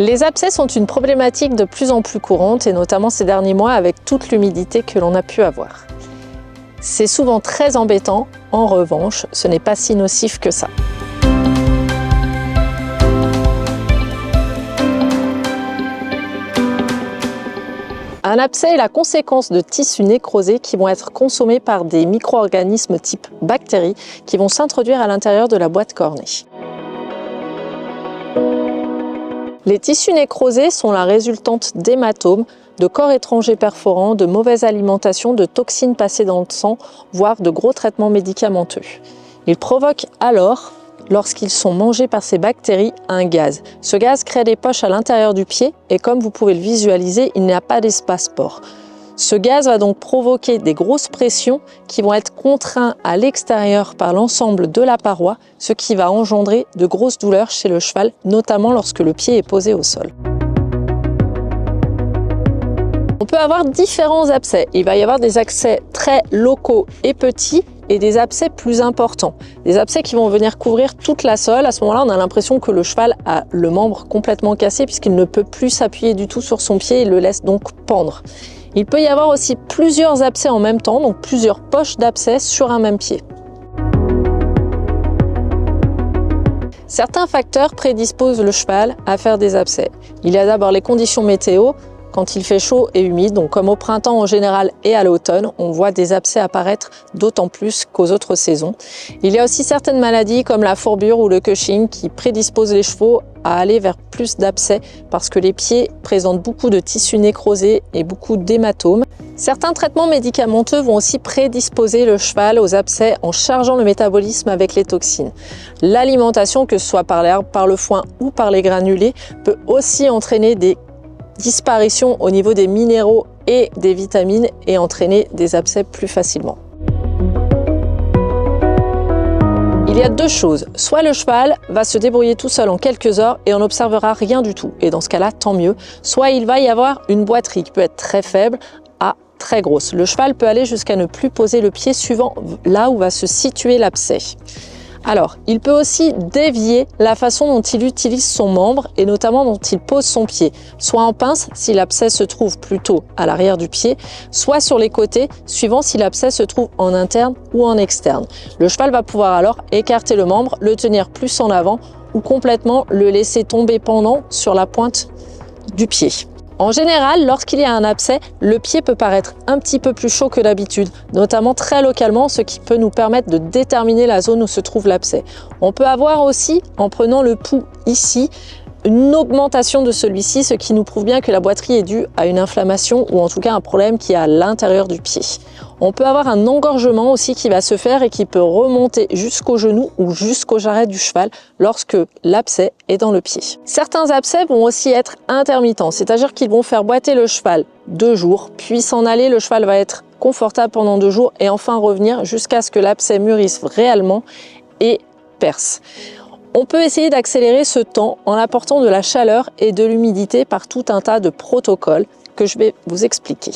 Les abcès sont une problématique de plus en plus courante et notamment ces derniers mois avec toute l'humidité que l'on a pu avoir. C'est souvent très embêtant, en revanche, ce n'est pas si nocif que ça. Un abcès est la conséquence de tissus nécrosés qui vont être consommés par des micro-organismes type bactéries qui vont s'introduire à l'intérieur de la boîte cornée. Les tissus nécrosés sont la résultante d'hématomes, de corps étrangers perforants, de mauvaise alimentation, de toxines passées dans le sang, voire de gros traitements médicamenteux. Ils provoquent alors, lorsqu'ils sont mangés par ces bactéries, un gaz. Ce gaz crée des poches à l'intérieur du pied et comme vous pouvez le visualiser, il n'y a pas d'espace port. Ce gaz va donc provoquer des grosses pressions qui vont être contraintes à l'extérieur par l'ensemble de la paroi, ce qui va engendrer de grosses douleurs chez le cheval, notamment lorsque le pied est posé au sol. On peut avoir différents abcès. Il va y avoir des abcès très locaux et petits et des abcès plus importants. Des abcès qui vont venir couvrir toute la sole. À ce moment-là, on a l'impression que le cheval a le membre complètement cassé puisqu'il ne peut plus s'appuyer du tout sur son pied et le laisse donc pendre. Il peut y avoir aussi plusieurs abcès en même temps, donc plusieurs poches d'abcès sur un même pied. Certains facteurs prédisposent le cheval à faire des abcès. Il y a d'abord les conditions météo. Quand il fait chaud et humide, donc comme au printemps en général et à l'automne, on voit des abcès apparaître d'autant plus qu'aux autres saisons. Il y a aussi certaines maladies comme la fourbure ou le Cushing qui prédisposent les chevaux à aller vers plus d'abcès parce que les pieds présentent beaucoup de tissus nécrosés et beaucoup d'hématomes. Certains traitements médicamenteux vont aussi prédisposer le cheval aux abcès en chargeant le métabolisme avec les toxines. L'alimentation, que ce soit par l'herbe, par le foin ou par les granulés, peut aussi entraîner des disparition au niveau des minéraux et des vitamines et entraîner des abcès plus facilement. Il y a deux choses, soit le cheval va se débrouiller tout seul en quelques heures et on n'observera rien du tout, et dans ce cas-là, tant mieux, soit il va y avoir une boiterie qui peut être très faible à très grosse. Le cheval peut aller jusqu'à ne plus poser le pied suivant là où va se situer l'abcès. Alors, il peut aussi dévier la façon dont il utilise son membre et notamment dont il pose son pied, soit en pince si l'abcès se trouve plutôt à l'arrière du pied, soit sur les côtés, suivant si l'abcès se trouve en interne ou en externe. Le cheval va pouvoir alors écarter le membre, le tenir plus en avant ou complètement le laisser tomber pendant sur la pointe du pied. En général, lorsqu'il y a un abcès, le pied peut paraître un petit peu plus chaud que d'habitude, notamment très localement, ce qui peut nous permettre de déterminer la zone où se trouve l'abcès. On peut avoir aussi, en prenant le pouls ici, une augmentation de celui-ci, ce qui nous prouve bien que la boiterie est due à une inflammation ou en tout cas un problème qui est à l'intérieur du pied. On peut avoir un engorgement aussi qui va se faire et qui peut remonter jusqu'au genou ou jusqu'au jarret du cheval lorsque l'abcès est dans le pied. Certains abcès vont aussi être intermittents, c'est-à-dire qu'ils vont faire boiter le cheval 2 jours, puis s'en aller, le cheval va être confortable pendant 2 jours et enfin revenir jusqu'à ce que l'abcès mûrisse réellement et perce. On peut essayer d'accélérer ce temps en apportant de la chaleur et de l'humidité par tout un tas de protocoles que je vais vous expliquer.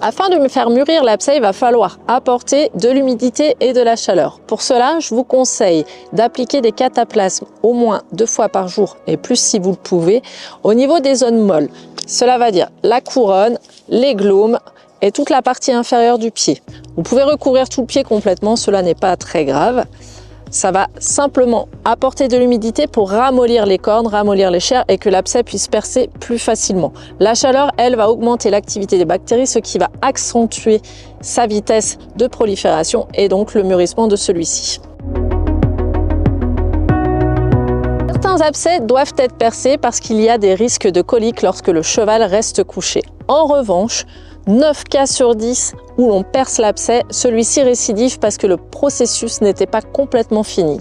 Afin de faire mûrir l'abcès, il va falloir apporter de l'humidité et de la chaleur. Pour cela, je vous conseille d'appliquer des cataplasmes au moins 2 fois par jour et plus si vous le pouvez au niveau des zones molles. Cela va dire la couronne, les glaumes et toute la partie inférieure du pied. Vous pouvez recouvrir tout le pied complètement, cela n'est pas très grave. Ça va simplement apporter de l'humidité pour ramollir les cornes, ramollir les chairs et que l'abcès puisse percer plus facilement. La chaleur, elle, va augmenter l'activité des bactéries, ce qui va accentuer sa vitesse de prolifération et donc le mûrissement de celui-ci. Certains abcès doivent être percés parce qu'il y a des risques de colique lorsque le cheval reste couché. En revanche, 9 cas sur 10 où l'on perce l'abcès, celui-ci récidive parce que le processus n'était pas complètement fini.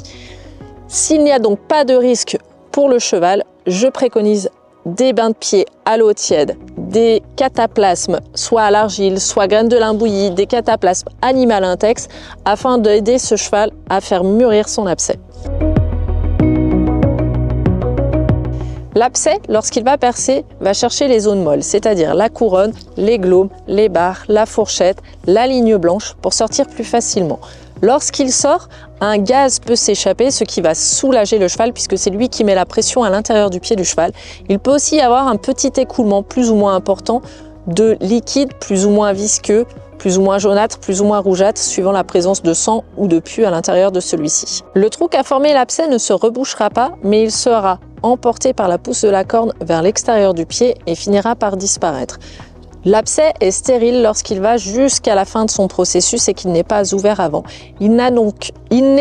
S'il n'y a donc pas de risque pour le cheval, je préconise des bains de pied à l'eau tiède, des cataplasmes, soit à l'argile, soit graines de lin bouillie, des cataplasmes animal intex, afin d'aider ce cheval à faire mûrir son abcès. L'abcès, lorsqu'il va percer, va chercher les zones molles, c'est-à-dire la couronne, les glaumes, les barres, la fourchette, la ligne blanche pour sortir plus facilement. Lorsqu'il sort, un gaz peut s'échapper, ce qui va soulager le cheval puisque c'est lui qui met la pression à l'intérieur du pied du cheval. Il peut aussi y avoir un petit écoulement plus ou moins important de liquide plus ou moins visqueux, plus ou moins jaunâtre, plus ou moins rougeâtre, suivant la présence de sang ou de pus à l'intérieur de celui-ci. Le trou qu'a formé l'abcès ne se rebouchera pas, mais il sera emporté par la pousse de la corne vers l'extérieur du pied et finira par disparaître. L'abcès est stérile lorsqu'il va jusqu'à la fin de son processus et qu'il n'est pas ouvert avant. Il n'est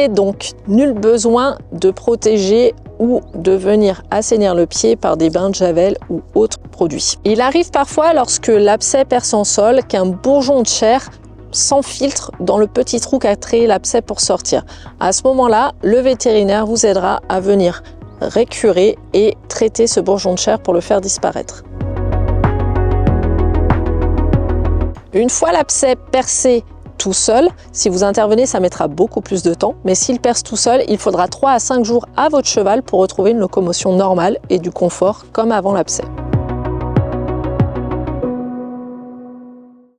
donc nul besoin de protéger ou de venir assainir le pied par des bains de javel ou autres produits. Il arrive parfois lorsque l'abcès perce en sol qu'un bourgeon de chair s'enfiltre dans le petit trou qu'a créé l'abcès pour sortir. À ce moment-là, le vétérinaire vous aidera à venir récurer et traiter ce bourgeon de chair pour le faire disparaître. Une fois l'abcès percé tout seul, si vous intervenez, ça mettra beaucoup plus de temps, mais s'il perce tout seul, il faudra 3 à 5 jours à votre cheval pour retrouver une locomotion normale et du confort comme avant l'abcès.